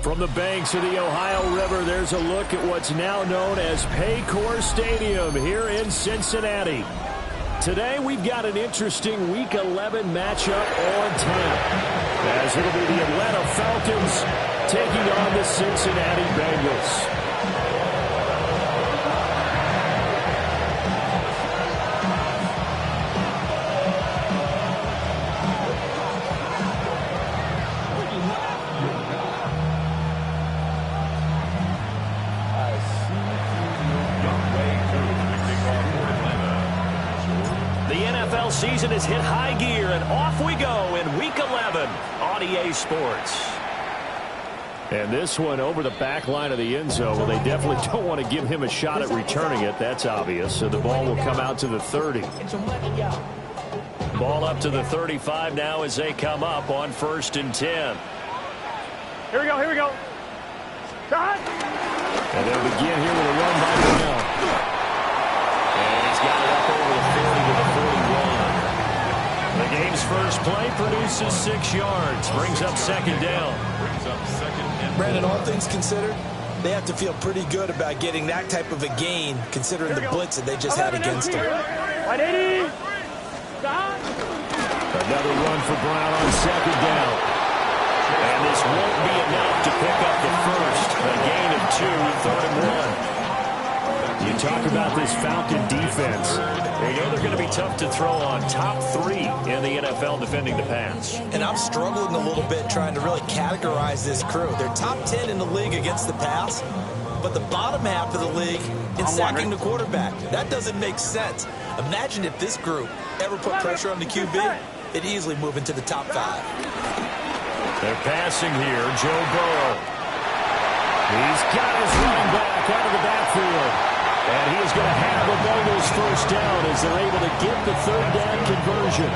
From the banks of the Ohio River, there's a look at what's now known as Paycor Stadium here in Cincinnati. Today, we've got an interesting Week 11 matchup on tap, as it'll be the Atlanta Falcons taking on the Cincinnati Bengals. Season has hit high gear, and off we go in Week 11 on EA Sports. And this one over the back line of the end zone. Well, they definitely don't want to give him a shot at returning it. That's obvious. So the ball will come out to the 30. Ball up to the 35 now as they come up on 1st and 10. Here we go, here we go. Shot. And they'll begin here with a run by Brown. And he's got it up over the 40 to the 41. The game's first play produces 6 yards. Brings up 2nd down. Brandon, all things considered, they have to feel pretty good about getting that type of a gain, considering the blitz that they just had against them. 180. Another run for Brown on 2nd down. And this won't be enough to pick up the first. A gain of 2, 3rd and 1. You talk about this Falcon defense. They know they're going to be tough to throw on. Top 3 in the NFL defending the pass. And I'm struggling a little bit trying to really categorize this crew. They're top 10 in the league against the pass, but the bottom half of the league in sacking the quarterback. That doesn't make sense. Imagine if this group ever put pressure on the QB, it'd easily move into the top 5. They're passing here. Joe Burrow. He's got his running back out of the backfield. And he is going to have the Bengals first down as they're able to get the 3rd down conversion.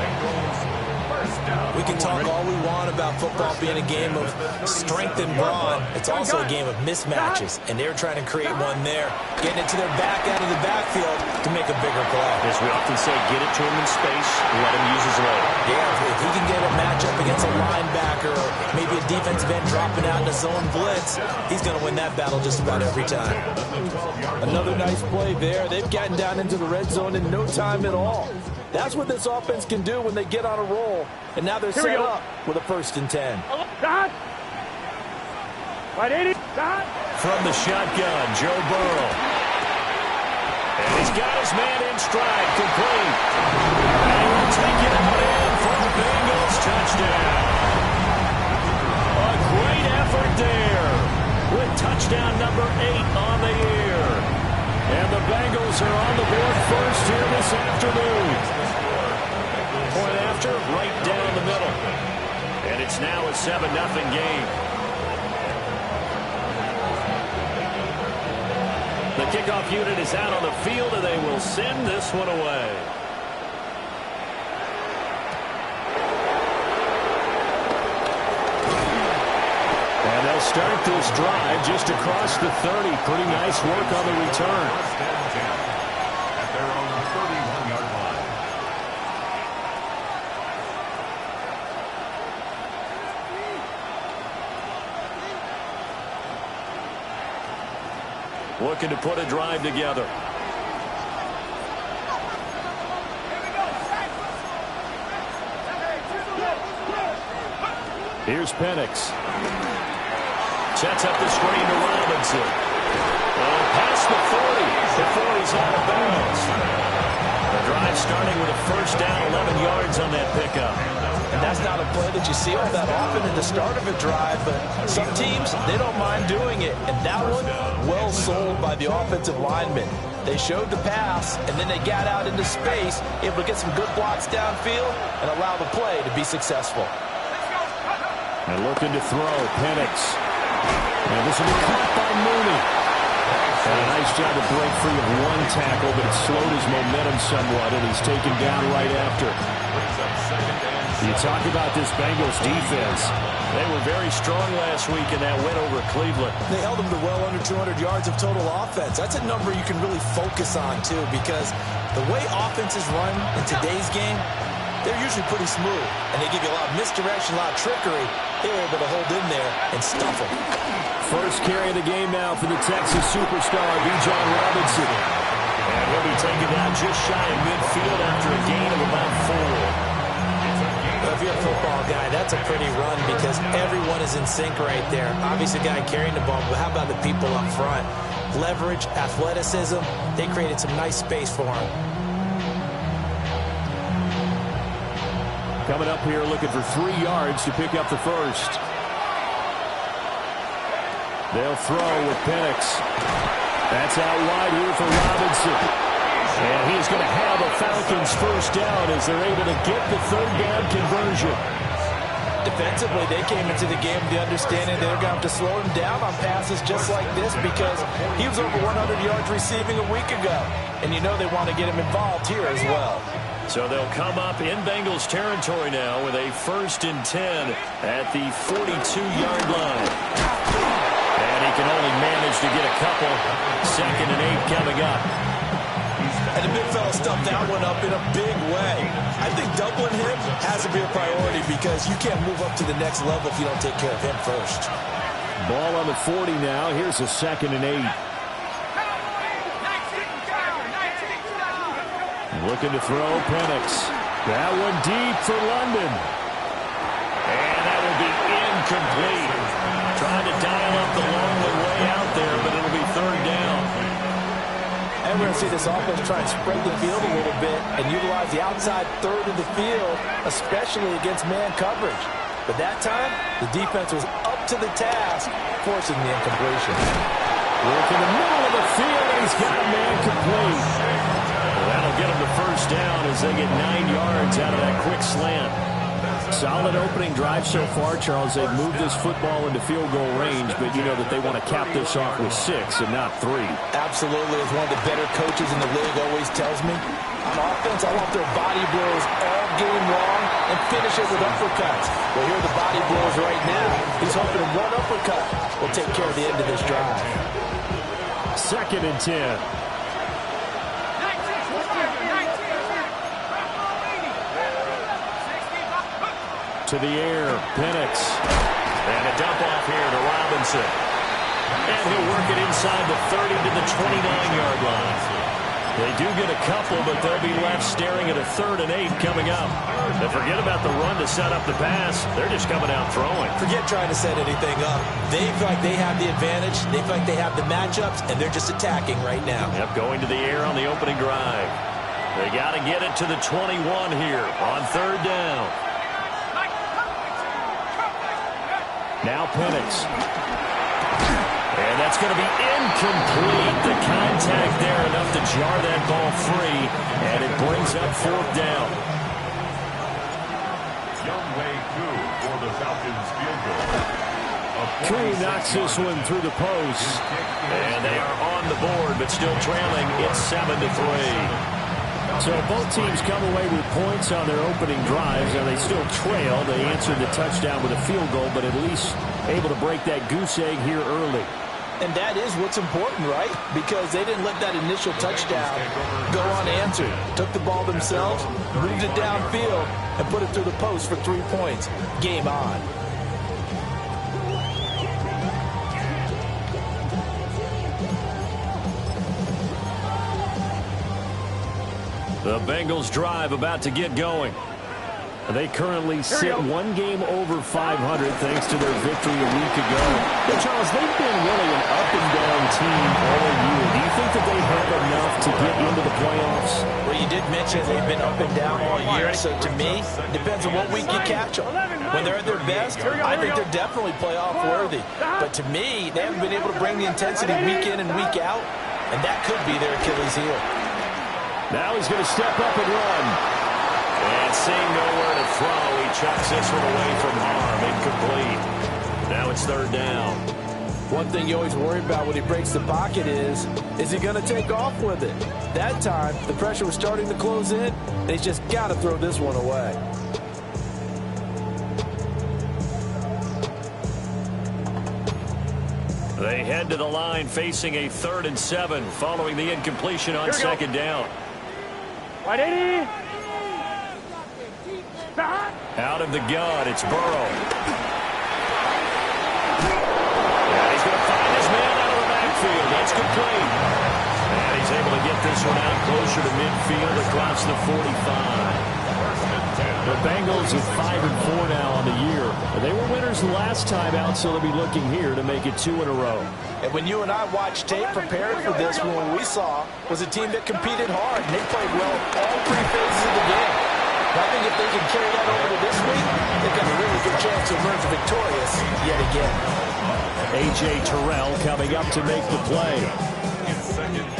We can talk all we want about football being a game of strength and brawn. It's also a game of mismatches, and they're trying to create one there, getting it to their back out of the backfield to make a bigger play. As we often say, get it to him in space, let him use his leg. Yeah, if he can get a matchup against a linebacker or maybe a defensive end dropping out in a zone blitz, he's going to win that battle just about every time. Another nice play there. They've gotten down into the red zone in no time at all. That's what this offense can do when they get on a roll. And now they're set up with a 1st and 10. Shot. 180. Shot. From the shotgun, Joe Burrow. And he's got his man in stride, complete. And he will take it out in for the Bengals touchdown. A great effort there with touchdown number 8 on the year. And the Bengals are on the board first here this afternoon. Point after, right down the middle. And it's now a 7-0 game. The kickoff unit is out on the field, and they will send this one away. And they'll start this drive just across the 30. Pretty nice work on the return. At their own 31-yard line. Looking to put a drive together. Here's Penix. Sets up the screen to Robinson. Past the 40 before he's out of bounds. The drive starting with a 1st down, 11 yards on that pickup. And that's not a play that you see all that often in the start of a drive, but some teams, they don't mind doing it. And that one, well sold by the offensive lineman. They showed the pass, and then they got out into space, able to get some good blocks downfield and allow the play to be successful. And looking to throw, Penix. And this will be caught by Mooney. And a nice job to break free of one tackle, but it slowed his momentum somewhat, and he's taken down right after. You talk about this Bengals defense. They were very strong last week in that win over Cleveland. They held them to well under 200 yards of total offense. That's a number you can really focus on, too, because the way offenses run in today's game, they're usually pretty smooth, and they give you a lot of misdirection, a lot of trickery. They were able to hold in there and stuff them. First carry of the game now for the Texas superstar, Bijan Robinson. And he'll be taken down just shy of midfield after a gain of about 4. Well, if you're a football guy, that's a pretty run because everyone is in sync right there. Obviously, the guy carrying the ball, but how about the people up front? Leverage, athleticism, they created some nice space for him. Coming up here looking for 3 yards to pick up the first. They'll throw with Penix. That's out wide here for Robinson. And he's going to have a Falcons first down as they're able to get the third down conversion. Defensively, they came into the game with the understanding they're going to have to slow him down on passes just like this because he was over 100 yards receiving a week ago. And you know they want to get him involved here as well. So they'll come up in Bengals territory now with a 1st and 10 at the 42-yard line. And he can only manage to get a couple. 2nd and 8 coming up. And the big fella stuffed that one up in a big way. I think doubling him has to be a priority because you can't move up to the next level if you don't take care of him first. Ball on the 40 now. Here's a 2nd and 8. Looking to throw Penix. That one deep for London. And that will be incomplete. Trying to dial up the long way out there, but it'll be 3rd down. And we're going to see this offense try and spread the field a little bit and utilize the outside third of the field, especially against man coverage. But that time, the defense was up to the task, forcing the incompletion. Work in the middle of the field, and he's got a man complete. That'll get them to first down as they get 9 yards out of that quick slant. Solid opening drive so far, Charles. They've moved this football into field goal range, but you know that they want to cap this off with 6 and not 3. Absolutely. As one of the better coaches in the league always tells me, on offense, I want their body blows all game long and finish it with uppercuts. Well, here are the body blows right now. He's hoping one uppercut will take care of the end of this drive. 2nd and 10. To the air, Penix. And a dump off here to Robinson. And he'll work it inside the 30 to the 29-yard line. They do get a couple, but they'll be left staring at a 3rd and 8 coming up. And forget about the run to set up the pass. They're just coming out throwing. Forget trying to set anything up. They feel like they have the advantage. They feel like they have the matchups, and they're just attacking right now. Yep, going to the air on the opening drive. They got to get it to the 21 here on 3rd down. Now Penix. And that's going to be incomplete. The contact there enough to jar that ball free. And it brings up 4th down. Youngway Koo for the Falcons field goal. Koo knocks this one through the post. And they are on the board, but still trailing. It's 7-3. So both teams come away with points on their opening drives. Now they still trail. They answered the touchdown with a field goal, but at least able to break that goose egg here early. And that is what's important, right? Because they didn't let that initial touchdown go unanswered. Took the ball themselves, moved it downfield, and put it through the post for 3 points. Game on. The Bengals drive about to get going. They currently sit 1 game over 500 thanks to their victory a week ago. But Charles, they've been really an up-and-down team all year. Do you think that they have enough to get into the playoffs? Well, you did mention they've been up and down all year, so to me, it depends on what week you catch them. When they're at their best, I think they're definitely playoff worthy. But to me, they haven't been able to bring the intensity week in and week out, and that could be their Achilles heel. Now he's going to step up and run. And seeing nowhere to throw, he chucks this one away from harm. Incomplete. Now it's 3rd down. One thing you always worry about when he breaks the pocket is he going to take off with it? That time, the pressure was starting to close in, and he's just got to throw this one away. They head to the line facing a 3rd and 7 following the incompletion on 2nd down. Right, 80. Out of the gun, it's Burrow. And he's going to find his man out of the backfield. That's complete. And he's able to get this one out closer to midfield across the 45. The Bengals are 5-4 now on the year. They were winners the last time out, so they'll be looking here to make it 2 in a row. And when you and I watched tape prepared for this one, what we saw was a team that competed hard, and they played well all 3 phases of the game. I think if they can carry that over to this week, they've got a really good chance to emerge victorious yet again. A.J. Terrell coming up to make the play.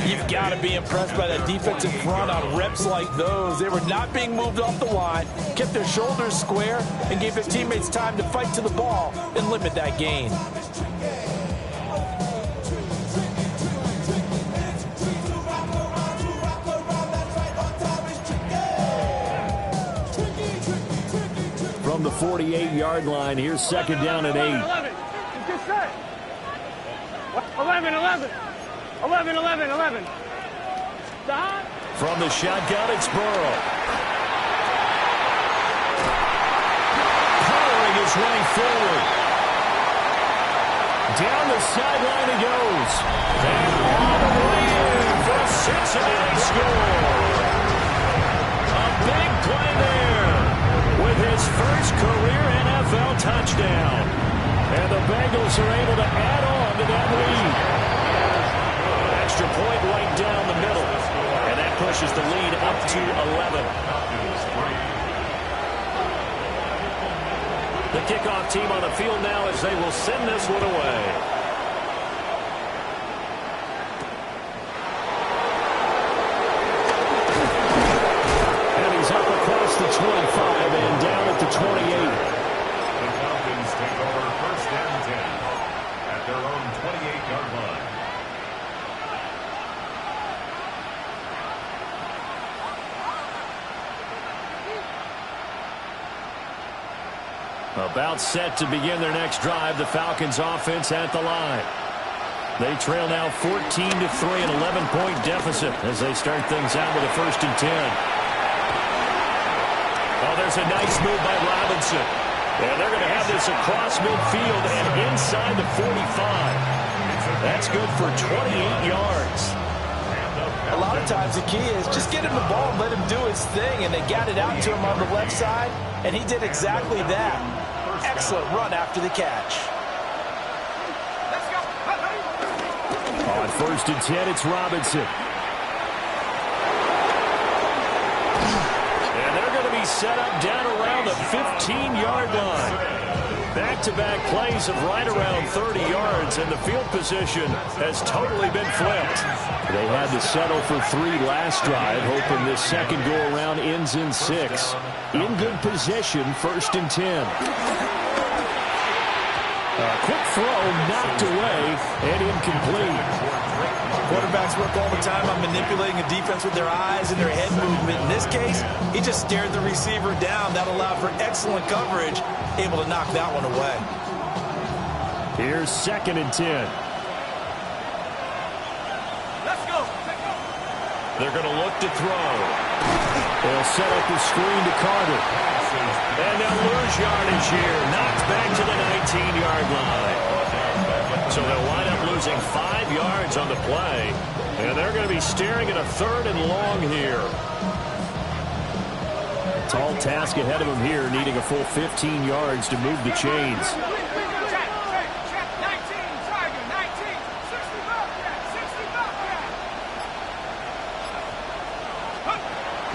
You've got to be impressed by that defensive front on reps like those. They were not being moved off the line, kept their shoulders square, and gave their teammates time to fight to the ball and limit that gain. From the 48-yard line, here's second down and 8. 11. From the shotgun, it's Burrow. Powering his way forward. Down the sideline he goes. And all the way in for a Cincinnati score. A big play there with his first career NFL touchdown. And the Bengals are able to add on to that lead. Extra point right down the middle. And that pushes the lead up to 11. The kickoff team on the field now as they will send this one away. And he's up across the 25 and down at the 28. The Falcons take over first and 10 at their own 28-yard line. About set to begin their next drive. The Falcons offense at the line. They trail now 14-3, an 11-point deficit as they start things out with a first and 10. Oh, there's a nice move by Robinson. And they're going to have this across midfield and inside the 45. That's good for 28 yards. A lot of times the key is just get him the ball and let him do his thing, and they got it out to him on the left side, and he did exactly that. Excellent run after the catch. On first and 10, it's Robinson. And they're going to be set up down around the 15-yard line. Back-to-back plays of right around 30 yards, and the field position has totally been flipped. They had to settle for 3 last drive, hoping this second go-around ends in 6. In good position, first and 10. Quick throw, knocked away, and incomplete. Quarterbacks work all the time on manipulating a defense with their eyes and their head movement. In this case, he just stared the receiver down. That allowed for excellent coverage, able to knock that one away. Here's second and 10. Let's go. They're going to look to throw. They'll set up the screen to Carter. And they'll lose yardage here. Knocked back to the 19-yard line. So they'll wind up losing 5 yards on the play. And they're going to be staring at a third and long here. Tall task ahead of them here, needing a full 15 yards to move the chains.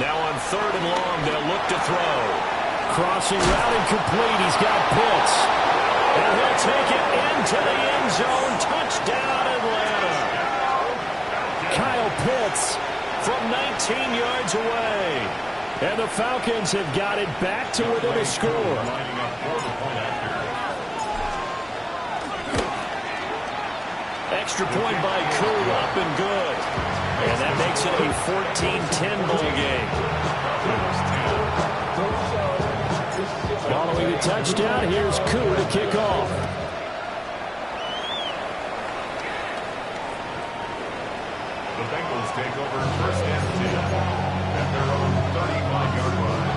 Now on third and long, they'll look to throw. Crossing route incomplete. He's got Pitts. And he'll take it into the end zone. Touchdown, Atlanta. Kyle Pitts from 19 yards away. And the Falcons have got it back to within a score. Extra point by Koo, up and good. And that makes it a 14-10 ball game. Following the touchdown, here's Koo to kick off. The Bengals take over first and 10 at their own 35-yard line.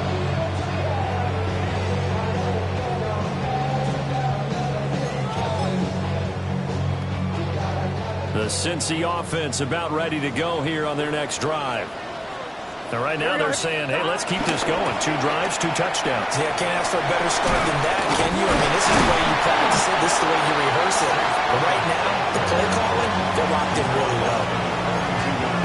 The Cincy offense about ready to go here on their next drive. And right now they're saying, hey, let's keep this going. 2 drives, 2 touchdowns. Yeah, can't ask for a better start than that, can you? I mean, this is the way you practice it. This is the way you rehearse it. But right now, the play calling, they're locked in really well.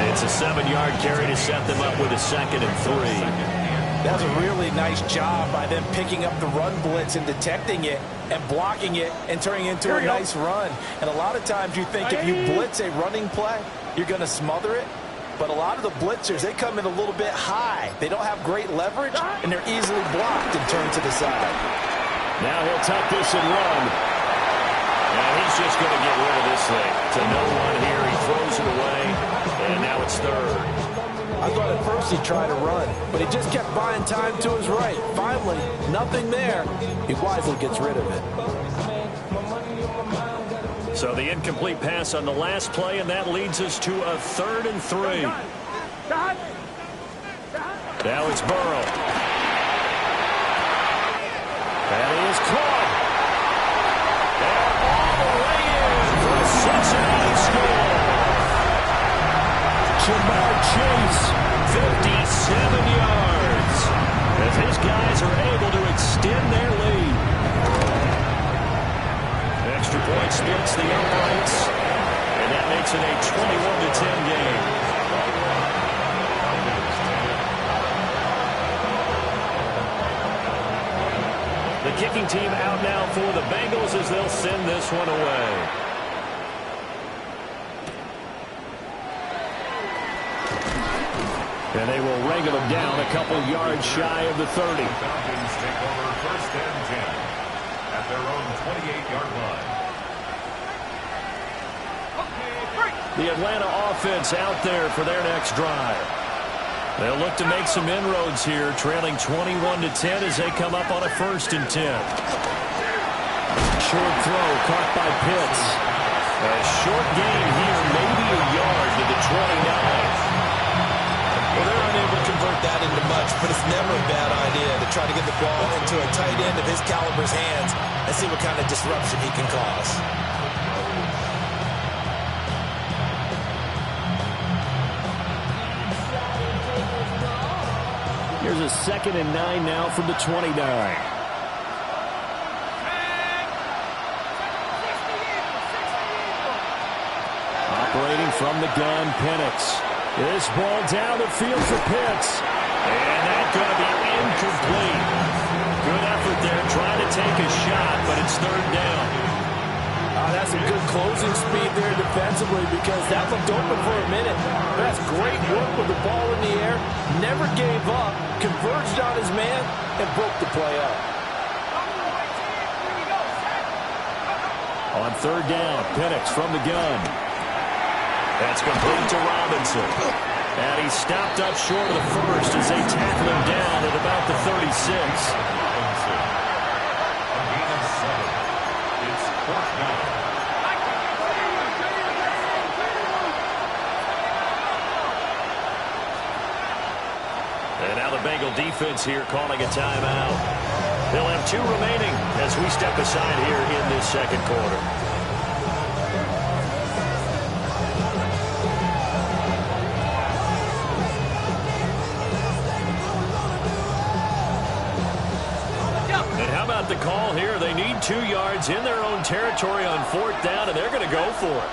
It's a 7-yard carry to set them up with a 2nd and 3. That was a really nice job by them picking up the run blitz and detecting it and blocking it and turning it into a nice run. And a lot of times you think if you blitz a running play, you're going to smother it. But a lot of the blitzers, they come in a little bit high. They don't have great leverage, and they're easily blocked and turned to the side. Now he'll tuck this and run. And he's just going to get rid of this thing. To no one here. He throws it away, and now it's 3rd. I thought at first he'd try to run, but he just kept buying time to his right. Finally, nothing there. He wisely gets rid of it. So the incomplete pass on the last play, and that leads us to a 3rd and 3. Now it's Burrow. And he is caught. And all the way in for a Cincinnati score. Jamar Chase, 57 yards, as his guys are able to extend their lead. Extra point splits the uprights, and that makes it a 21-10 game. The kicking team out now for the Bengals as they'll send this one away. And they will wrangle him down a couple yards shy of the 30. The Falcons take over 1st and 10 at their own 28-yard line. The Atlanta offense out there for their next drive. They'll look to make some inroads here, trailing 21-10 as they come up on a 1st and 10. Short throw caught by Pitts. A short gain here, maybe a yard to the 29. Well, they're unable to convert that into much, but it's never a bad idea to try to get the ball into a tight end of his caliber's hands and see what kind of disruption he can cause. Here's a 2nd and 9 now from the 29. Operating from the gun, Penix. This ball down the field for Pitts. And that's going to be incomplete. Good effort there trying to take a shot, but it's 3rd down. That's a good closing speed there defensively because that looked open for a minute. That's great work with the ball in the air. Never gave up, converged on his man, and broke the play up. On 3rd down, Penix from the gun. That's complete to Robinson. And he's stopped up short of the 1st as they tackle him down at about the 36. Robinson. A gain of 7. It's 4th down. And now the Bengal defense here calling a timeout. They'll have 2 remaining as we step aside here in this 2nd quarter. The call here, they need 2 yards in their own territory on 4th down, and they're going to go for it.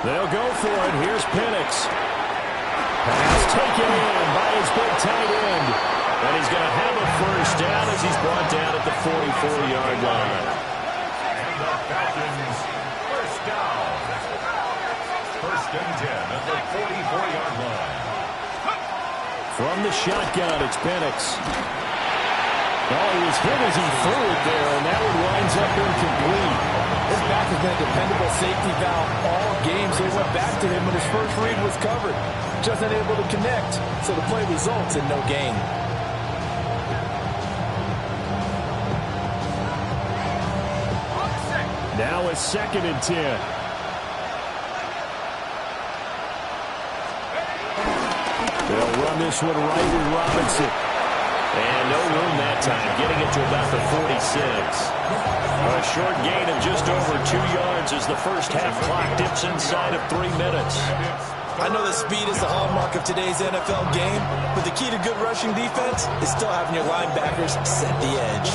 They'll go for it. Here's Penix. Pass taken in by his big tight end. And he's going to have a 1st down as he's brought down at the 44-yard line. And the Falcons, 1st down. 1st and 10 at the 44-yard line. From the shotgun, it's Penix. Oh, he was hit as he threw it there, and that one winds up incomplete. This back has been a dependable safety valve all game, so he went back to him when his first read was covered. Just unable to connect, so the play results in no gain. Now a 2nd and 10. They'll run this one right with Robinson. And no room that time, getting it to about the 46. A short gain of just over 2 yards as the first half clock dips inside of 3 minutes. I know that speed is the hallmark of today's NFL game, but the key to good rushing defense is still having your linebackers set the edge.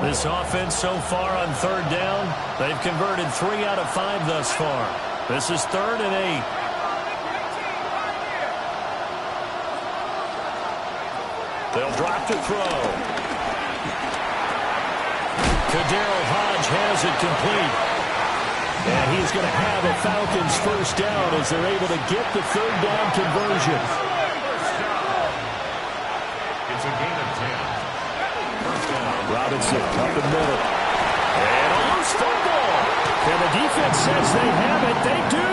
This offense so far on third down, they've converted 3 out of 5 thus far. This is 3rd and 8. They'll drop to throw. Kadarrell Hodge has it complete. And he's going to have a Falcons first down as they're able to get the third down conversion. It's a gain of 10. First down. Robinson up the middle. And a loose football. And the defense says they have it. They do.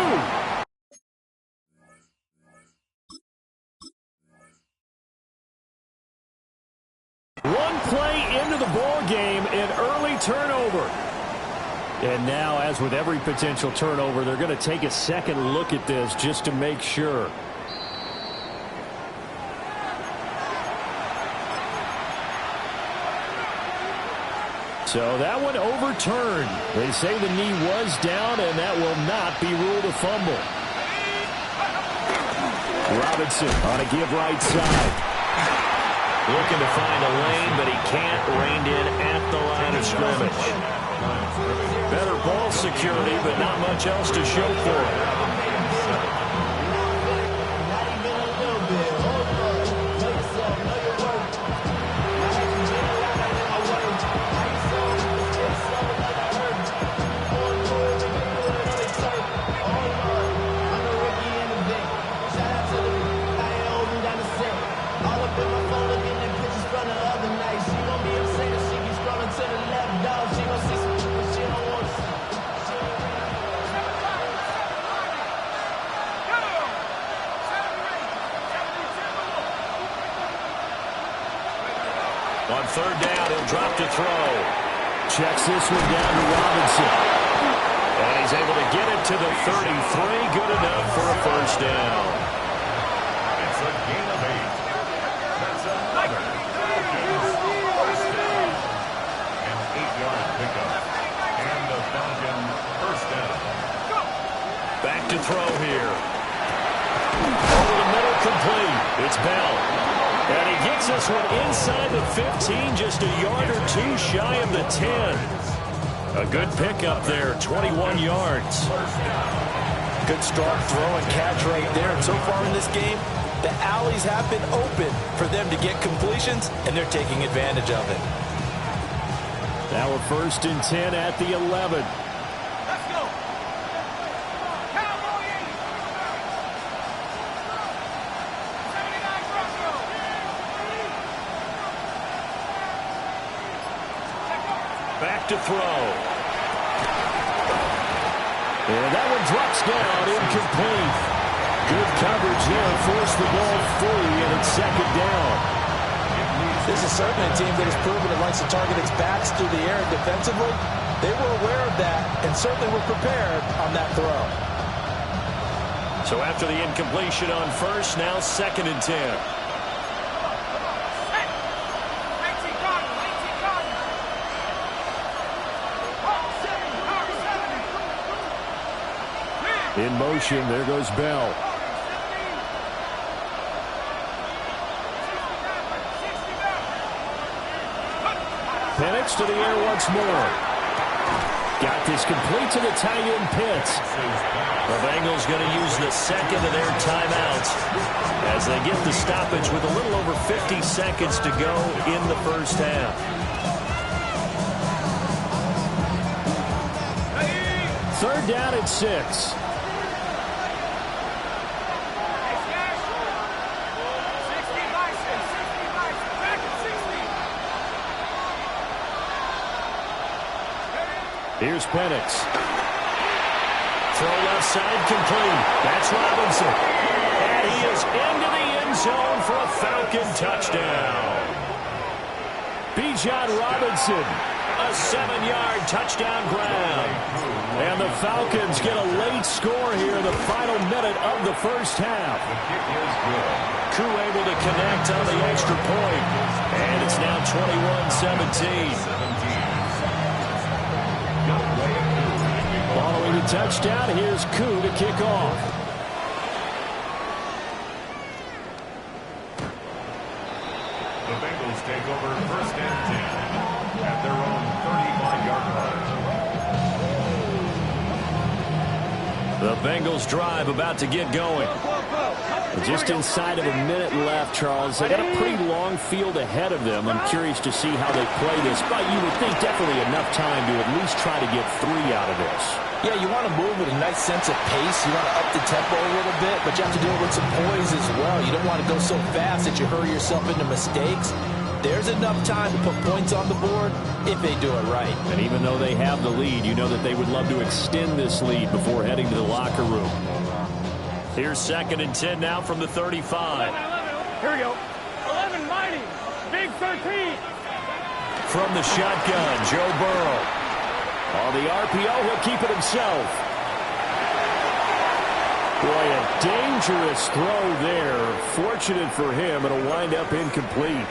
One play into the ball game, an early turnover. And now, as with every potential turnover, they're going to take a second look at this just to make sure. So that one overturned. They say the knee was down, and that will not be ruled a fumble. Robinson on a give right side. Looking to find a lane, but he can't. Reined in at the line of scrimmage. Better ball security, but not much else to show for it. On third down, he'll drop to throw. Checks this one down to Robinson. And he's able to get it to the 33. Good enough for a first down. It's a gain of 8. That's another first down. An 8-yard pickup. And the Falcon first down. Back to throw here. Over the middle, complete. It's Bell. And he gets this one inside the 15, just a yard or two shy of the 10. A good pickup there, 21 yards. Good strong throw and catch right there. And so far in this game, the alleys have been open for them to get completions, and they're taking advantage of it. Now a 1st and 10 at the 11. Back to throw. And that one drops down, incomplete. Good coverage there, forced the ball free, and it's 2nd down. This is certainly a team that has proven it likes to target its backs through the air defensively. They were aware of that and certainly were prepared on that throw. So after the incompletion on first, now 2nd and 10. In motion, there goes Bell. Penix to the air once more. Got this complete to the tight end Pitts. The Bengals going to use the second of their timeouts as they get the stoppage with a little over 50 seconds to go in the first half. Third down at 6. Here's Penix. Throw left side complete. That's Robinson. And he is into the end zone for a Falcon touchdown. Bijan Robinson, a 7-yard touchdown grab. And the Falcons get a late score here in the final minute of the first half. The kick is good. Koo able to connect on the extra point. And it's now 21-17. Following the touchdown, here's Koo to kick off. The Bengals take over first and 10 at their own 35-yard line. The Bengals drive about to get going. Just inside of a minute left, Charles. They got a pretty long field ahead of them. I'm curious to see how they play this, but you would think definitely enough time to at least try to get 3 out of this. Yeah, you want to move with a nice sense of pace. You want to up the tempo a little bit, but you have to do it with some poise as well. You don't want to go so fast that you hurry yourself into mistakes. There's enough time to put points on the board if they do it right. And even though they have the lead, you know that they would love to extend this lead before heading to the locker room. Here's 2nd and 10 now from the 35. Here we go. 11 mighty. Big 13. From the shotgun, Joe Burrow. On the RPO, he'll keep it himself. Boy, a dangerous throw there. Fortunate for him, it'll wind up incomplete.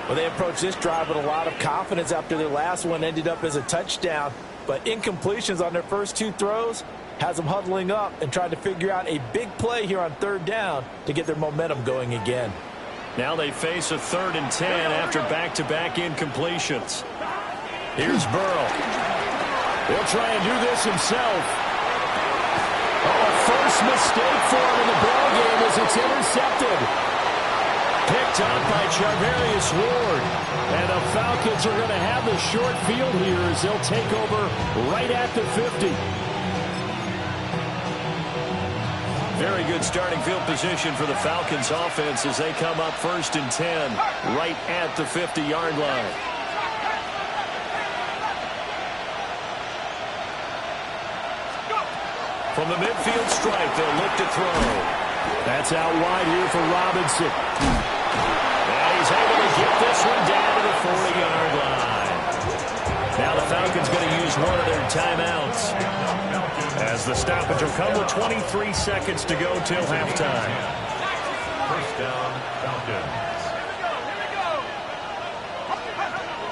Well, they approached this drive with a lot of confidence after their last one ended up as a touchdown. But incompletions on their first 2 throws has them huddling up and trying to figure out a big play here on 3rd down to get their momentum going again. Now they face a 3rd and 10 after back-to-back incompletions. Here's Burrow. He'll try and do this himself. Oh, a first mistake for him in the ballgame as it's intercepted. Picked up by Charvarius Ward. And the Falcons are going to have the short field here as they'll take over right at the 50. Very good starting field position for the Falcons offense as they come up 1st and 10 right at the 50-yard line. From the midfield stripe, they'll look to throw. That's out wide here for Robinson. And he's able to get this one down to the 40-yard line. Now the Falcons going to use one of their timeouts, as the stoppage will come with 23 seconds to go till halftime. First down, Falcons.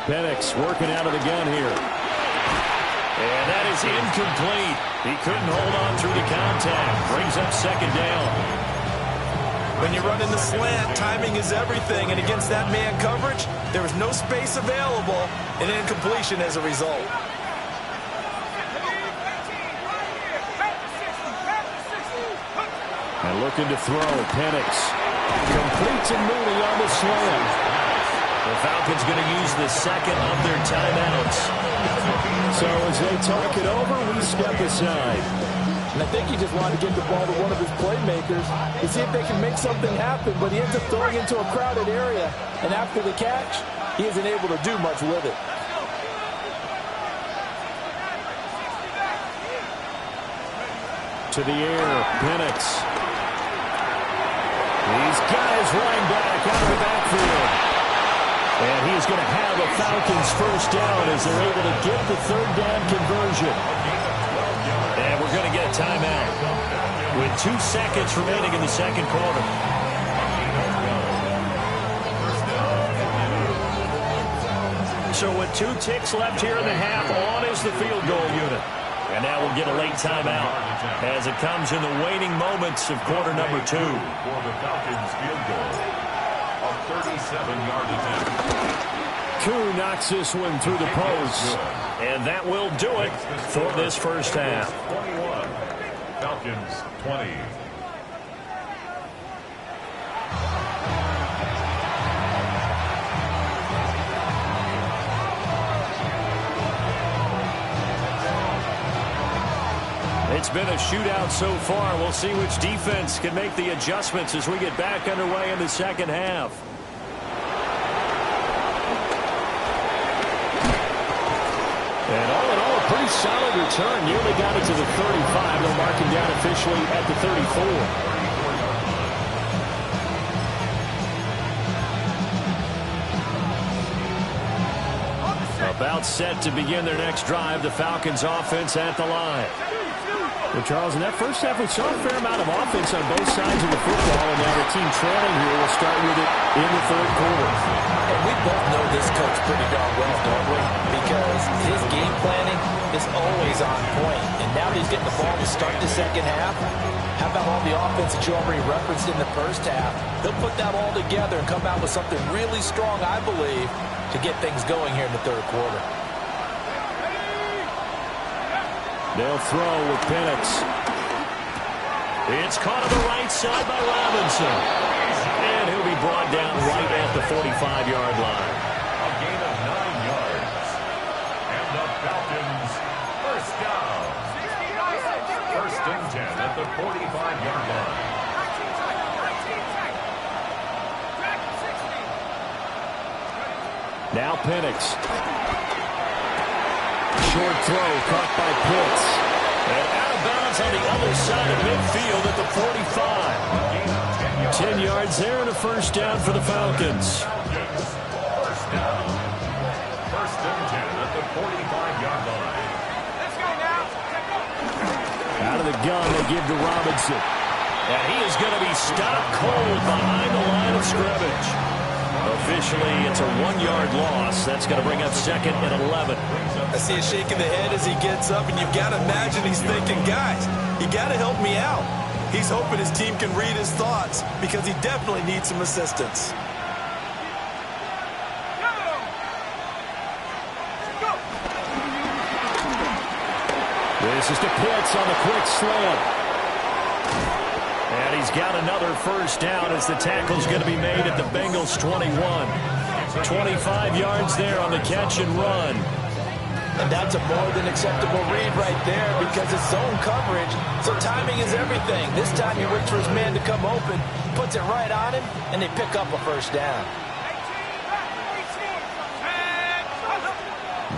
Penix working out of the gun here. And that is incomplete. He couldn't hold on through the contact. Brings up 2nd down. When you're running the slant, timing is everything. And against that man coverage, there was no space available, and incompletion as a result. And looking to throw, Penix. Complete to Mooney on the slam. The Falcons going to use the 2nd of their timeouts. So as they talk it over, we step aside. And I think he just wanted to get the ball to one of his playmakers to see if they can make something happen, but he ends up throwing into a crowded area. And after the catch, he isn't able to do much with it. To the air, Penix. He's got his running back out of the backfield. And he's going to have a Falcons first down as they're able to get the 3rd down conversion. And we're going to get a timeout with 2 seconds remaining in the 2nd quarter. So with 2 ticks left here in the half, on is the field goal unit. And now we'll get a late timeout as it comes in the waning moments of quarter number 2. For the Falcons field goal, a 37-yard attempt. Koo knocks this one through the post. And that will do it for this first half. 21, Falcons 20. It's been a shootout so far. We'll see which defense can make the adjustments as we get back underway in the 2nd half. And all in all, a pretty solid return. Nearly got it to the 35. They'll mark him down officially at the 34. A About set to begin their next drive. The Falcons offense at the line. Well, Charles, in that first half, we saw a fair amount of offense on both sides of the football, and now the team trailing here will start with it in the third quarter. And we both know this coach pretty darn well, don't we? Because his game planning is always on point. And now that he's getting the ball to start the second half, how about all the offense that you already referenced in the first half? He'll put that all together and come out with something really strong, I believe, to get things going here in the third quarter. They'll throw with Penix. It's caught on the right side by Robinson. And he'll be brought down right at the 45-yard line. A gain of 9 yards. And the Falcons first down. First and 10 at the 45-yard line. Now Penix. Short throw caught by Pitts. And out of bounds on the other side of midfield at the 45. 10 yards there and a first down for the Falcons. First down. First and 10 at the 45-yard line. Let's go now. Out of the gun they give to Robinson. And he is going to be stopped cold behind the line of scrimmage. Officially, it's a 1-yard loss. That's going to bring up second and 11. I see a shake of the head as he gets up, and you've got to imagine he's thinking, guys, you got to help me out. He's hoping his team can read his thoughts because he definitely needs some assistance. This is to Pitts on the quick slant. And he's got another first down as the tackle's going to be made at the Bengals 21. 25 yards there on the catch and run. And that's a more than acceptable read right there because it's zone coverage, so timing is everything. This time he waits for his man to come open, puts it right on him, and they pick up a first down.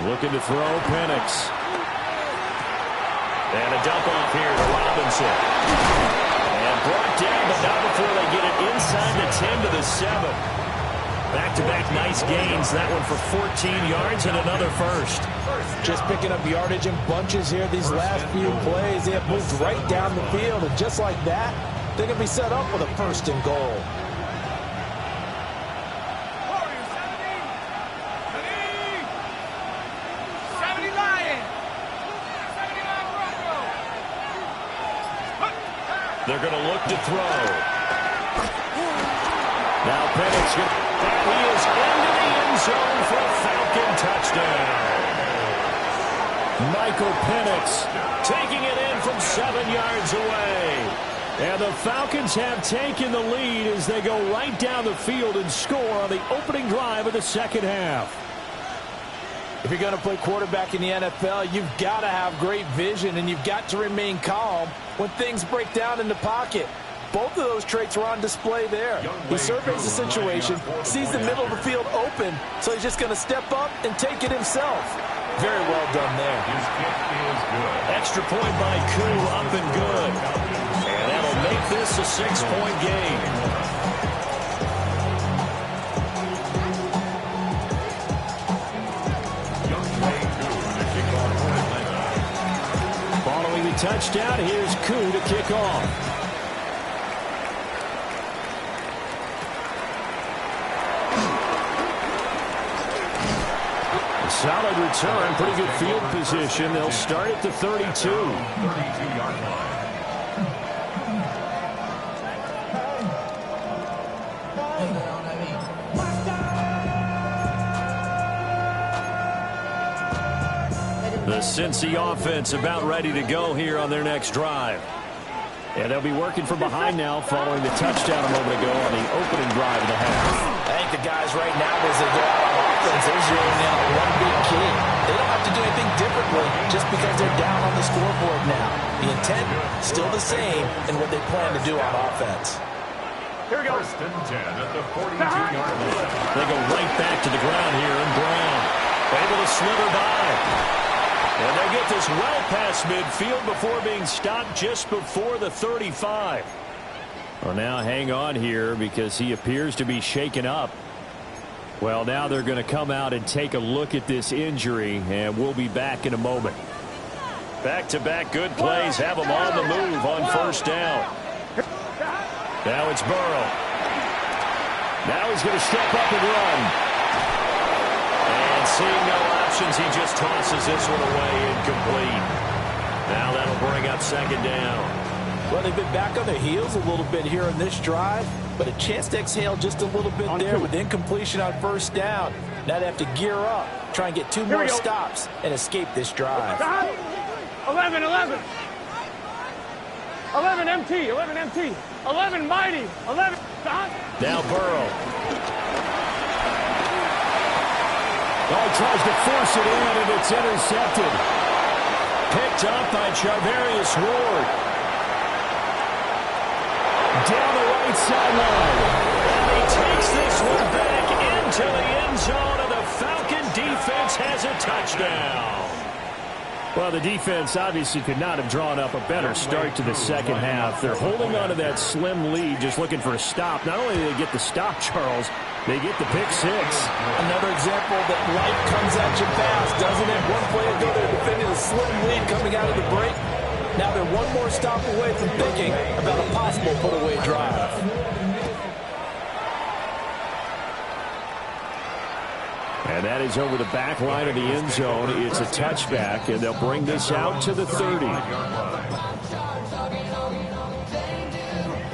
Looking to throw, Penix. And a dump off here to Robinson. And brought down, but not before they get it inside the 10 to the 7. Back-to-back nice gains. That one for 14 yards and another first. Just picking up yardage in bunches here these last few plays. They have moved right down the field, and just like that, they're going to be set up with a first and goal. They're going to look to throw. Now Penix, and he is into the end zone for a Falcon touchdown. Michael Penix taking it in from 7 yards away. And the Falcons have taken the lead as they go right down the field and score on the opening drive of the second half. If you're going to play quarterback in the NFL, you've got to have great vision, and you've got to remain calm when things break down in the pocket. Both of those traits were on display there. He surveys the situation, sees the middle of the field open, so he's just going to step up and take it himself. Very well done there. His kick is good. Extra point by Koo, up and good. And that'll make this a 6-point game. Following the touchdown, here's Koo to kick off. Solid return, pretty good field position. They'll start at the 32. 32-yard line. The Cincy offense about ready to go here on their next drive. And they'll be working from behind now following the touchdown a moment ago on the opening drive of the half. I think the guys right now, as they go out on offense, they're zeroing in on one big key. They don't have to do anything differently just because they're down on the scoreboard now. The intent still the same in what they plan to do on offense. Here we go. First and 10 at the 42-yard line. They go right back to the ground here, and Brown able to slither by. And they get this well past midfield before being stopped just before the 35. Well, now hang on here because he appears to be shaken up. Well, now they're going to come out and take a look at this injury, and we'll be back in a moment. Back-to-back good plays have them on the move on first down. Now it's Burrow. Now he's going to step up and run. And seeing no options, he just tosses this one away incomplete. Now that'll bring up second down. Well, they've been back on their heels a little bit here in this drive, but a chance to exhale just a little bit there with incompletion on first down. Now they have to gear up, try and get two more stops, and escape this drive. 11, 11. 11 MT, 11 MT. 11 mighty, 11. Now Burrow. Oh, he tries to force it in, and it's intercepted. Picked up by Charvarius Ward. Down the right sideline. And he takes this one back into the end zone, and the Falcon defense has a touchdown. Well, the defense obviously could not have drawn up a better start to the second half. They're holding on to that slim lead, just looking for a stop. Not only do they get the stop, Charles, they get the pick six. Another example that life comes at you fast, doesn't it? One play ago, they're defending a slim lead coming out of the break. Now they're one more stop away from thinking about a possible put-away drive. And that is over the back line of the end zone. It's a touchback, and they'll bring this out to the 30.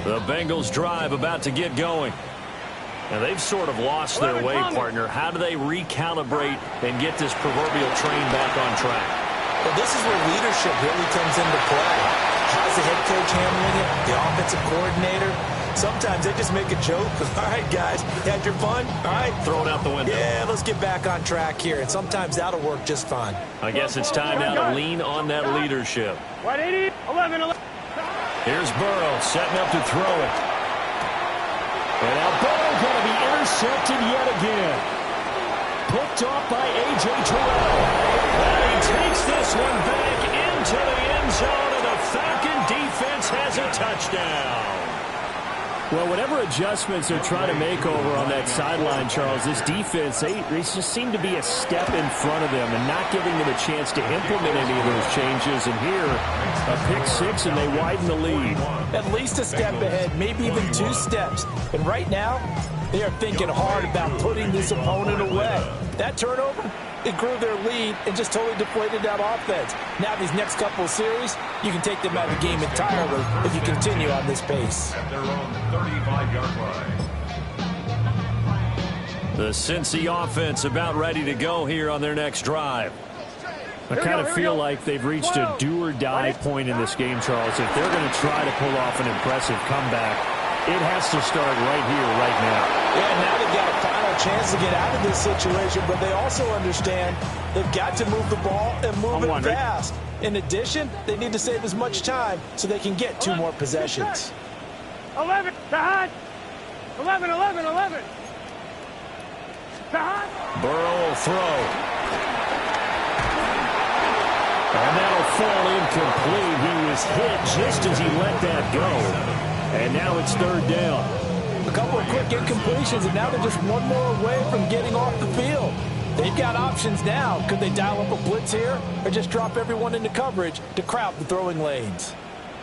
The Bengals drive about to get going. And they've sort of lost their way, partner. How do they recalibrate and get this proverbial train back on track? Well, this is where leadership really comes into play. How's the head coach handling it? The offensive coordinator? Sometimes they just make a joke. All right, guys, you had your fun? All right. Throw it out the window. Yeah, let's get back on track here. And sometimes that'll work just fine. I guess it's time now to lean on that leadership. 180, 11, 11. Here's Burrow setting up to throw it. And now Burrow going to be intercepted yet again. Picked off by A.J. Terrell. And he takes this one back into the end zone, and the Falcon defense has a touchdown. Well, whatever adjustments they're trying to make over on that sideline, Charles, this defense, they just seem to be a step in front of them and not giving them a chance to implement any of those changes. And here, a pick six, and they widen the lead. At least a step ahead, maybe even two steps. And right now, they are thinking hard about putting this opponent away. That turnover, it grew their lead and just totally deflated that offense. Now these next couple of series, you can take them out of the game entirely if you continue on this pace. At their own 35-yard line. The Cincy offense about ready to go here on their next drive. I kind of feel like they've reached a do-or-die point in this game, Charles. If they're going to try to pull off an impressive comeback, it has to start right here, right now. Yeah, now they've got a final chance to get out of this situation, but they also understand they've got to move the ball and move it fast. In addition, they need to save as much time so they can get two more possessions. 11, Tahad. 11, 11, 11. Tahad. Burrow will throw. And that'll fall incomplete. He was hit just as he let that go. And now it's third down. A couple of quick incompletions, and now they're just one more away from getting off the field. They've got options now. Could they dial up a blitz here or just drop everyone into coverage to crowd the throwing lanes?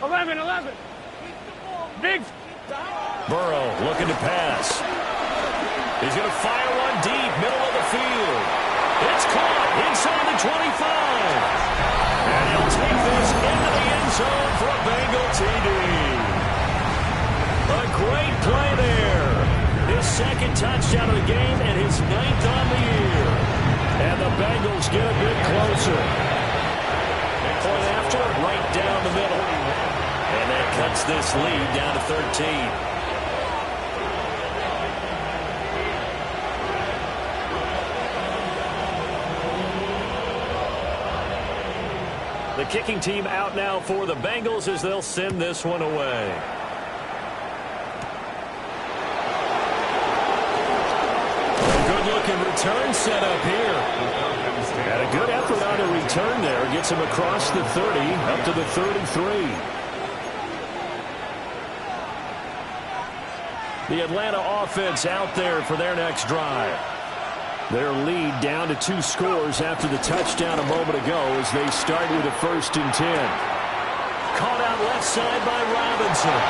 11, 11. Big. Burrow looking to pass. He's going to fire one deep, middle of the field. It's caught inside the 25. And he'll take this into the end zone for a Bengal TD. A great play there. His second touchdown of the game and his 9th on the year. And the Bengals get a bit closer. Point after, right down the middle. And that cuts this lead down to 13. The kicking team out now for the Bengals as they'll send this one away. Good-looking return set up here. Had a good effort on the return there. Gets him across the 30, up to the 33. The Atlanta offense out there for their next drive. Their lead down to 2 scores after the touchdown a moment ago as they start with a 1st and 10. Caught out left side by Robinson.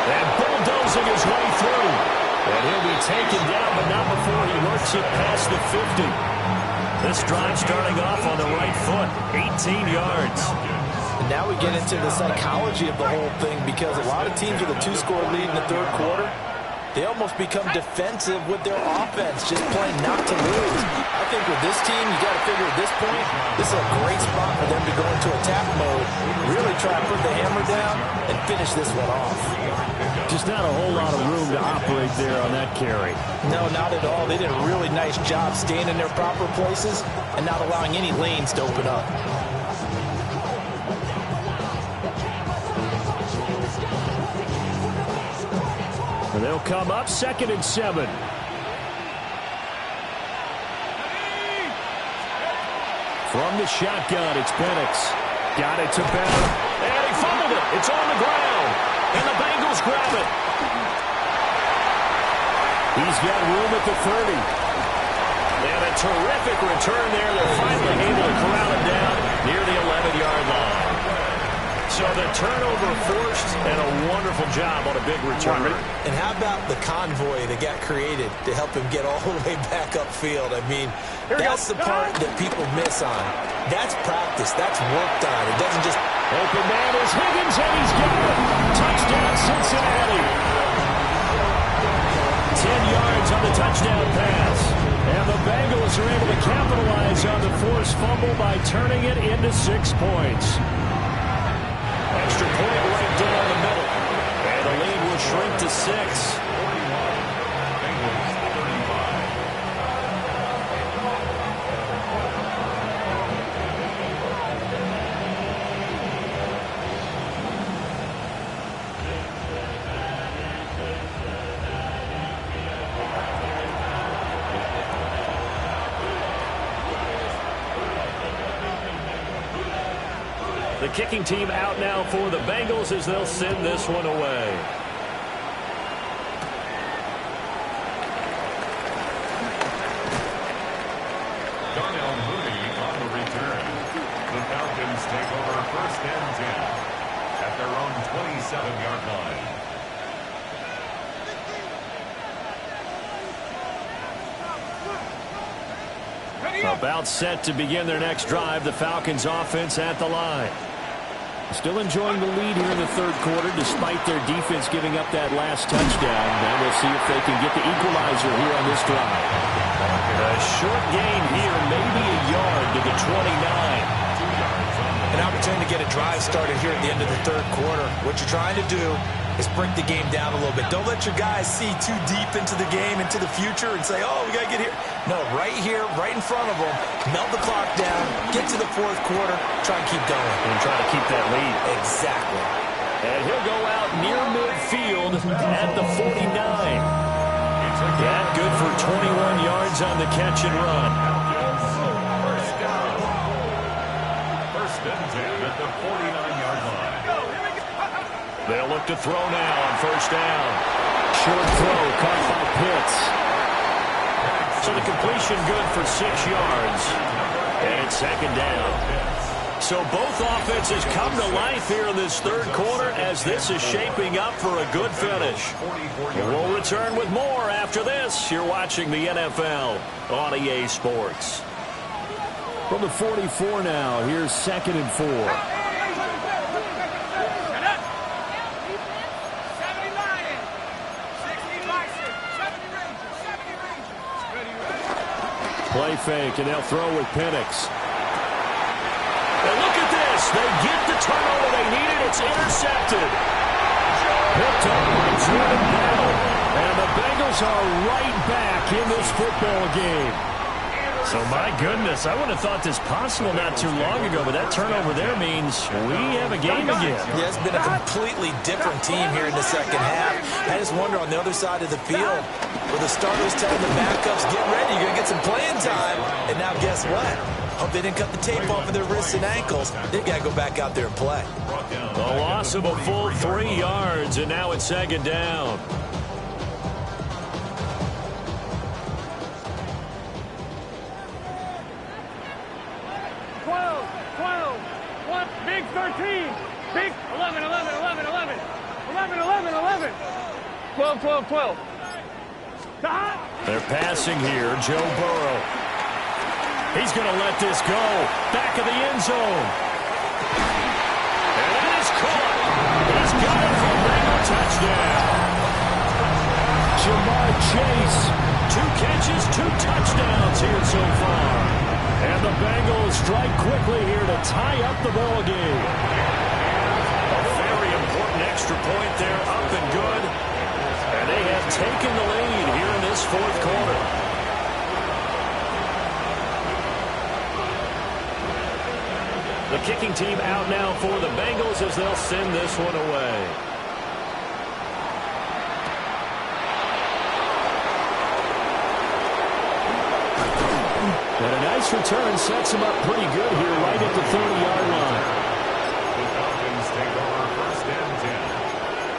And bulldozing his way through. And he'll be taken down, but not before he works it past the 50. This drive starting off on the right foot, 18 yards. And now we get into the psychology of the whole thing, because a lot of teams with a 2-score lead in the 3rd quarter, they almost become defensive with their offense, just playing not to lose. I think with this team, you got to figure at this point, this is a great spot for them to go into attack mode, really try to put the hammer down and finish this one off. Just not a whole lot of room to operate there on that carry. No, not at all. They did a really nice job staying in their proper places and not allowing any lanes to open up. And they'll come up 2nd and 7. From the shotgun, it's Penix. Got it to Bell. And he fumbled it. It's on the ground. And the Bengals grab it. He's got room at the 30. And a terrific return there. They're finally able to corral it down near the 11-yard line. So the turnover forced, and a wonderful job on a big return. And how about the convoy that got created to help him get all the way back upfield? I mean, that's the part that people miss on. That's practice. That's work done. It doesn't just... Open man is Higgins, and he's got it. Touchdown, Cincinnati. 10 yards on the touchdown pass. And the Bengals are able to capitalize on the forced fumble by turning it into 6 points. Extra point right down the middle. And the lead will shrink to 6. The kicking team out now for the Bengals as they'll send this one away. Darnell Mooney on the return. The Falcons take over 1st and 10 at their own 27-yard line. About set to begin their next drive, the Falcons offense at the line. Still enjoying the lead here in the 3rd quarter despite their defense giving up that last touchdown. Now we'll see if they can get the equalizer here on this drive. A short gain here, maybe a yard to the 29. An opportunity to get a drive started here at the end of the 3rd quarter. What you're trying to do is break the game down a little bit. Don't let your guys see too deep into the game, into the future, and say, oh, we got to get here. No, right here, right in front of them, melt the clock down, get to the 4th quarter, try and keep going. And try to keep that lead. Exactly. And he'll go out near midfield at the 49. That good for 21 yards on the catch and run. First and 10 at the 49-yard line. They'll look to throw now on 1st down. Short throw caught by Pitts. So the completion good for 6 yards. And it's 2nd down. So both offenses come to life here in this 3rd quarter as this is shaping up for a good finish. We'll return with more after this. You're watching the NFL on EA Sports. From the 44 now, here's 2nd and 4. Play fake, and they'll throw with Penix. And look at this. They get the turnover they needed. It's intercepted. Picked up by Jordan Bell. And the Bengals are right back in this football game. So, my goodness, I wouldn't have thought this possible not too long ago, but that turnover there means we have a game again. Yeah, it's been a completely different team here in the 2nd half. I just wonder on the other side of the field, where the starters telling the backups, get ready, you're going to get some playing time. And now guess what? Hope they didn't cut the tape off of their wrists and ankles. They've got to go back out there and play. The loss of a full 3 yards, and now it's 2nd down. 13. Big 11, 11, 11, 11. 11, 11, 11. 12, 12, 12. They're passing here. Joe Burrow. He's going to let this go. Back of the end zone. And it is caught. He's got it for a Bengal touchdown. Jamar Chase. 2 catches, 2 touchdowns here so far. And the Bengals strike quickly here to tie up the ball game. A very important extra point there, up and good. And they have taken the lead here in this 4th quarter. The kicking team out now for the Bengals as they'll send this one away. And a nice return sets him up pretty good here right at the 30-yard line. The Falcons take over 1st and 10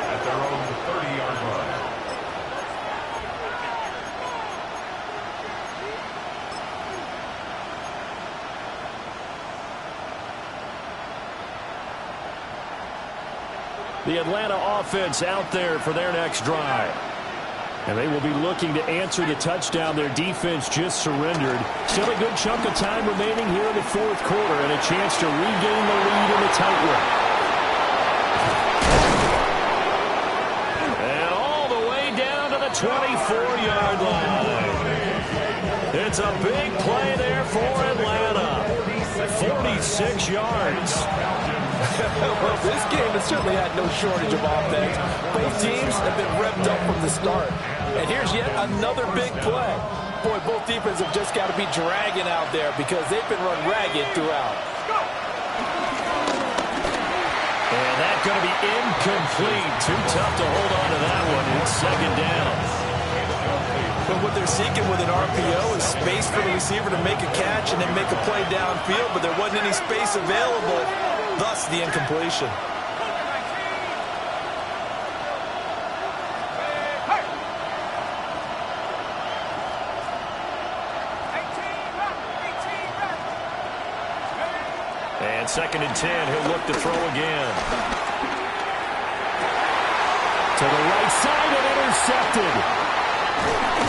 at their own 30-yard line. The Atlanta offense out there for their next drive. And they will be looking to answer the touchdown their defense just surrendered. Still a good chunk of time remaining here in the 4th quarter and a chance to regain the lead in the tightrope. And all the way down to the 24-yard line. It's a big play there for Atlanta. 46 yards. Well, this game has certainly had no shortage of offense. Both teams have been revved up from the start. And here's yet another big play. Boy, both defenses have just got to be dragging out there because they've been run ragged throughout. And that's going to be incomplete. Too tough to hold on to that one. It's 2nd down. But what they're seeking with an RPO is space for the receiver to make a catch and then make a play downfield, but there wasn't any space available, thus the incompletion. And 2nd and 10, he'll look to throw again. To the right side and intercepted.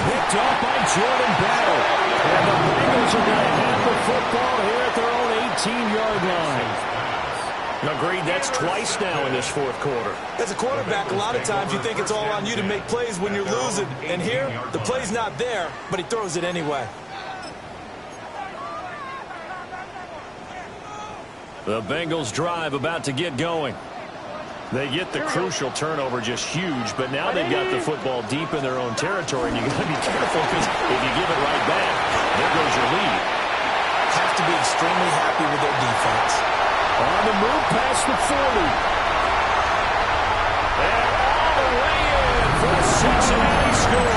Picked off by Jordan Battle. And the Bengals are going to have the football here at their own 18-yard line. Agreed, that's twice now in this 4th quarter. As a quarterback, a lot of times you think it's all on you to make plays when you're losing. And here, the play's not there, but he throws it anyway. The Bengals drive about to get going. They get the crucial turnover, just huge, but now they've got the football deep in their own territory, and you got to be careful because if you give it right back, there goes your lead. Have to be extremely happy with their defense. On the move past the 40. And all the way in for a Cincinnati score.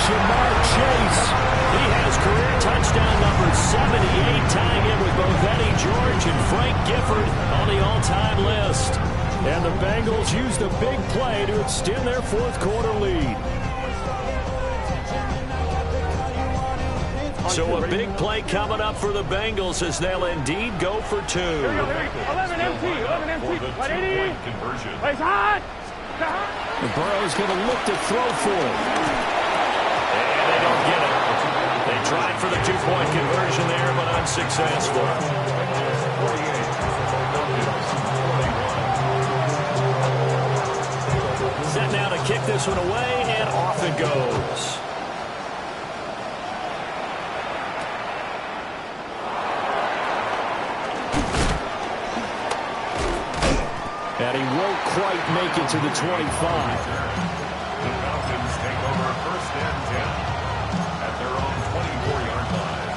Jamar Chase. He has career touchdown number 78, tying in with both Eddie George and Frank Gifford on the all-time list. And the Bengals use the big play to extend their 4th quarter lead. So a big play coming up for the Bengals as they'll indeed go for 2. 11 empty, 11 empty. 180. Conversion. Plays hot. Burrow's going to look to throw for it. And they don't get it. They tried for the 2-point conversion there, but unsuccessful. Set now to kick this one away, and off it goes. And he won't quite make it to the 25. The Falcons take over 1st and 10 at their own 24-yard line.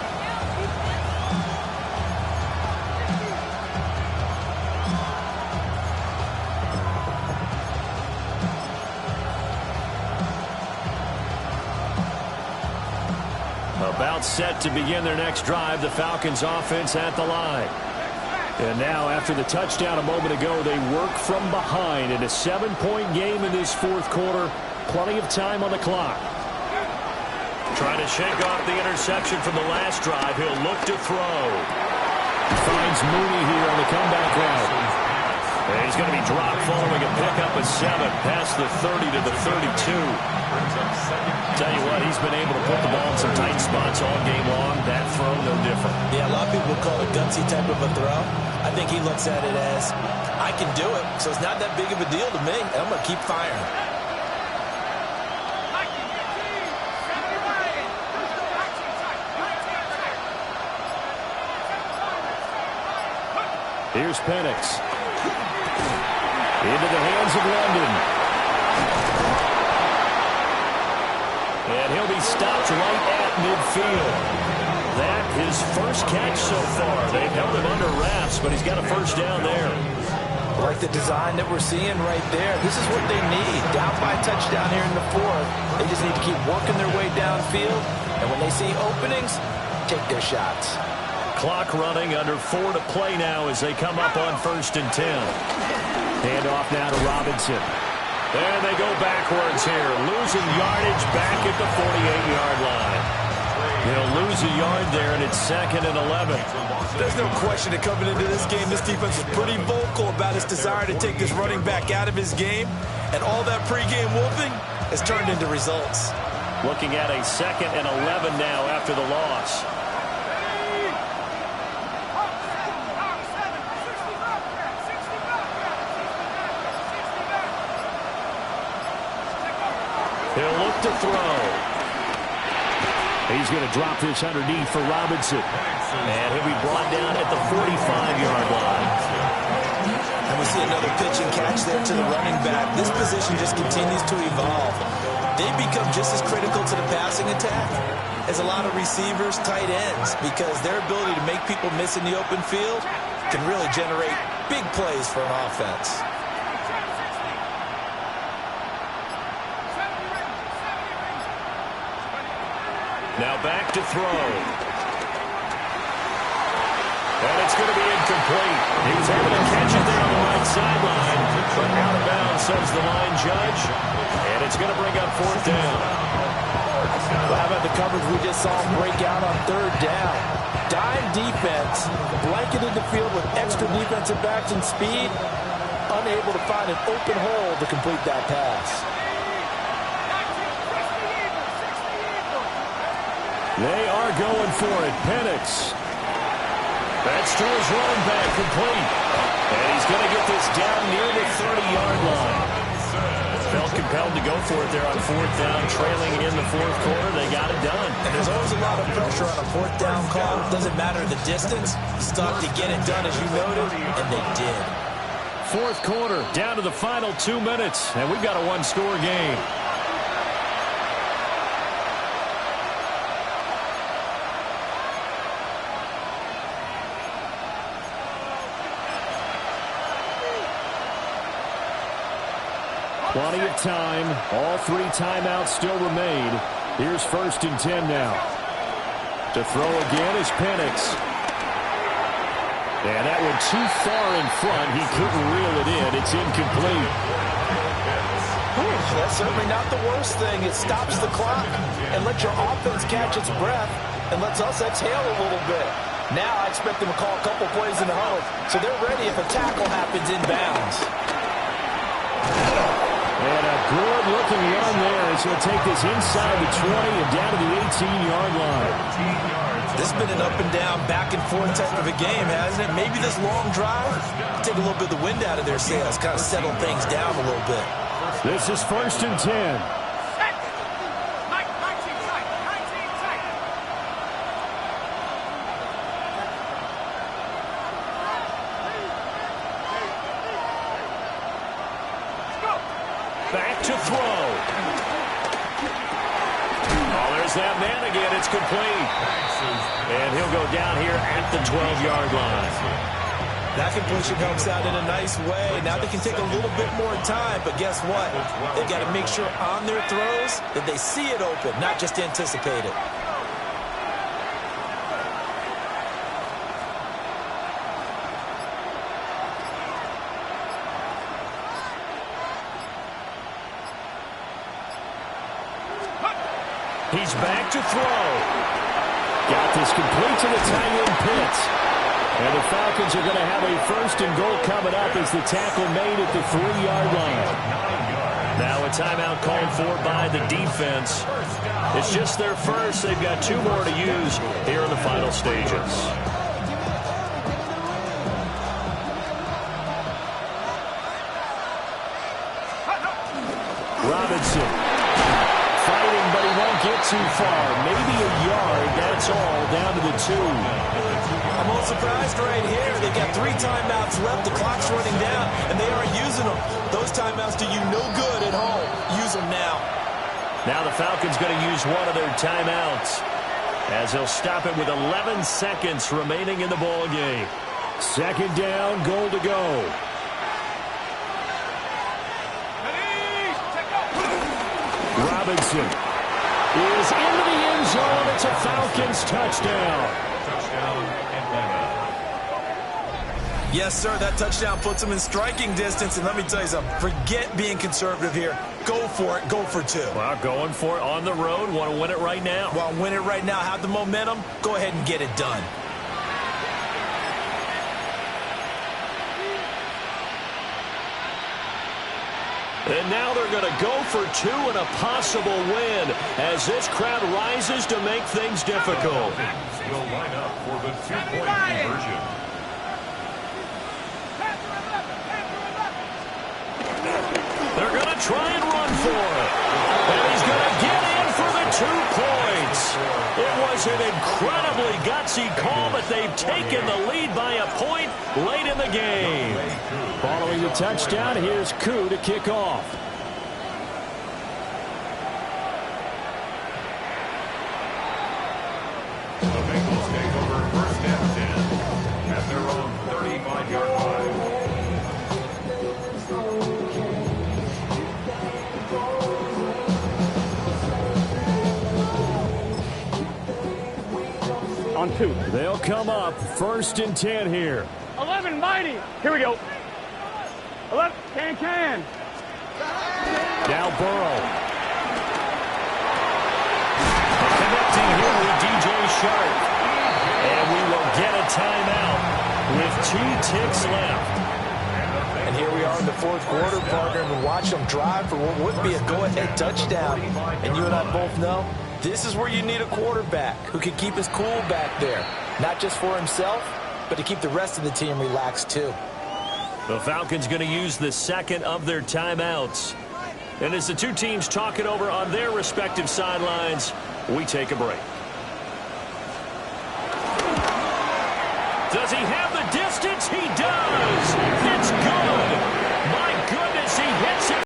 About set to begin their next drive, the Falcons offense at the line. And now, after the touchdown a moment ago, they work from behind in a 7-point game in this 4th quarter. Plenty of time on the clock. Trying to shake off the interception from the last drive. He'll look to throw. He finds Mooney here on the comeback route. And he's going to be dropped following a pickup of 7 past the 30 to the 32. Tell you what, he's been able to put the ball in some tight spots all game long. That throw, no different. Yeah, a lot of people would call it a gutsy type of a throw. I think he looks at it as, I can do it, so it's not that big of a deal to me, and I'm going to keep firing. Here's Penix. Into the hands of London. And he'll be stopped right at midfield. That his first catch so far. They've held him under wraps, but he's got a first down there. I like the design that we're seeing right there. This is what they need. Down by a touchdown here in the 4th. They just need to keep working their way downfield. And when they see openings, take their shots. Clock running, under 4 to play now as they come up on 1st and 10. Hand off now to Robinson. And they go backwards here, losing yardage back at the 48-yard line. They'll lose a yard there, and it's 2nd and 11. There's no question that coming into this game, this defense is pretty vocal about its desire to take this running back out of his game. And all that pregame wolfing has turned into results. Looking at a 2nd and 11 now after the loss. He'll look to throw. He's going to drop this underneath for Robinson. And he'll be brought down at the 45-yard line. And we see another pitch and catch there to the running back. This position just continues to evolve. They become just as critical to the passing attack as a lot of receivers, tight ends, because their ability to make people miss in the open field can really generate big plays for an offense. Now back to throw. And it's going to be incomplete. He was able to catch it there on the right sideline, but out of bounds, says the line judge. And it's going to bring up 4th down. Well, how about the coverage we just saw him break out on 3rd down? Dime defense, blanketed the field with extra defensive backs and speed, unable to find an open hole to complete that pass. They are going for it. Penix. That's to his running back, complete. And he's going to get this down near the 30-yard line. Felt compelled to go for it there on 4th down, trailing in the 4th quarter. They got it done. And there's always a lot of pressure on a 4th down call. It doesn't matter the distance. Stuck to get it done, as you noted, and they did. 4th quarter, down to the final 2 minutes, and we've got a one-score game. Plenty of time. All 3 timeouts still remain. Here's 1st and 10 now. To throw again is Penix. And that one too far in front. He couldn't reel it in. It's incomplete. That's certainly not the worst thing. It stops the clock and lets your offense catch its breath and lets us exhale a little bit. Now I expect them to call a couple plays in the huddle, so they're ready if a tackle happens inbounds. And a good-looking run there as he'll take this inside the 20 and down to the 18-yard line. This has been an up-and-down, back-and-forth type of a game, hasn't it? Maybe this long drive take a little bit of the wind out of their sails, kind of settle things down a little bit. This is 1st and 10. Back to throw. Oh, there's that man again. It's complete. And he'll go down here at the 12-yard line. That completion helps out in a nice way. Now they can take a little bit more time, but guess what? They've got to make sure on their throws that they see it open, not just anticipate it. He's back to throw. Got this complete to the tight end Pitts. And the Falcons are going to have a 1st and goal coming up as the tackle made at the 3-yard line. Now a timeout called for by the defense. It's just their first. They've got 2 more to use here in the final stages. Robinson fighting, but he won't get too far. Maybe a yard, that's all, down to the 2. I'm a little surprised right here. They've got 3 timeouts left. The clock's running down, and they aren't using them. Those timeouts do you no good at home. Use them now. Now the Falcons going to use one of their timeouts as they'll stop it with 11 seconds remaining in the ball game. 2nd down, goal to go. Robinson is into the end zone. It's a Falcons touchdown. Touchdown, Atlanta. Yes, sir, that touchdown puts them in striking distance. And let me tell you something, forget being conservative here. Go for it. Go for 2. Well, going for it on the road. Want to win it right now. Well, win it right now. Have the momentum. Go ahead and get it done. And now they're going to go for 2 and a possible win as this crowd rises to make things difficult. Will line up for the 2-point conversion. They're going to try and run for it. And he's going to get in for the 2 points. It was an incredibly gutsy call, but they've taken the lead by a point late in the game. Following the touchdown, here's Koo to kick off. The Bengals take over 1st and 10 at their own 35-yard line. On 2. They'll come up 1st and 10 here. 11, mighty. Here we go. 11, can. Now Burrow. Connecting here with DJ Sharp. And we will get a timeout with 2 ticks left. And here we are in the 4th quarter, partner, and watch them drive for what would be a go-ahead touchdown. And you and I both know this is where you need a quarterback who can keep his cool back there. Not just for himself, but to keep the rest of the team relaxed too. The Falcons going to use the 2nd of their timeouts. And as the 2 teams talk it over on their respective sidelines, we take a break. Does he have the distance? He does!